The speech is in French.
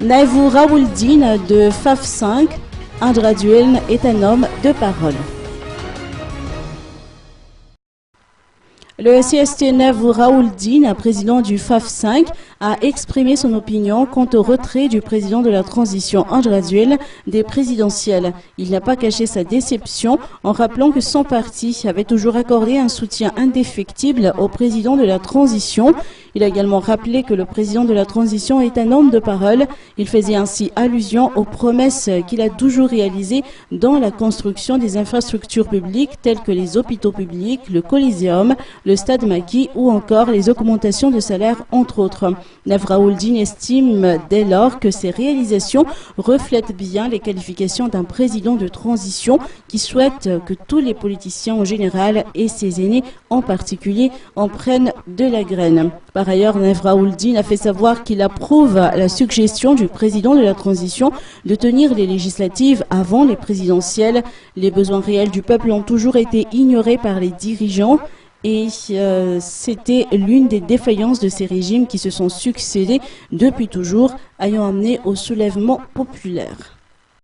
Naïvou Rawouldine de FAF 5, Andra Duelne est un homme de parole. Le CST Naïvou Rawouldine, président du FAF 5, a exprimé son opinion quant au retrait du président de la transition Andra Duelne des présidentielles. Il n'a pas caché sa déception en rappelant que son parti avait toujours accordé un soutien indéfectible au président de la transition. Il a également rappelé que le président de la transition est un homme de parole. Il faisait ainsi allusion aux promesses qu'il a toujours réalisées dans la construction des infrastructures publiques telles que les hôpitaux publics, le Coliseum, le Stade Maquis ou encore les augmentations de salaire entre autres. Naïvou Rawouldine estime dès lors que ces réalisations reflètent bien les qualifications d'un président de transition qui souhaite que tous les politiciens en général et ses aînés en particulier en prennent de la graine. Par ailleurs, Naïvou Rawouldine a fait savoir qu'il approuve la suggestion du président de la transition de tenir les législatives avant les présidentielles. Les besoins réels du peuple ont toujours été ignorés par les dirigeants. Et c'était l'une des défaillances de ces régimes qui se sont succédés depuis toujours, ayant amené au soulèvement populaire.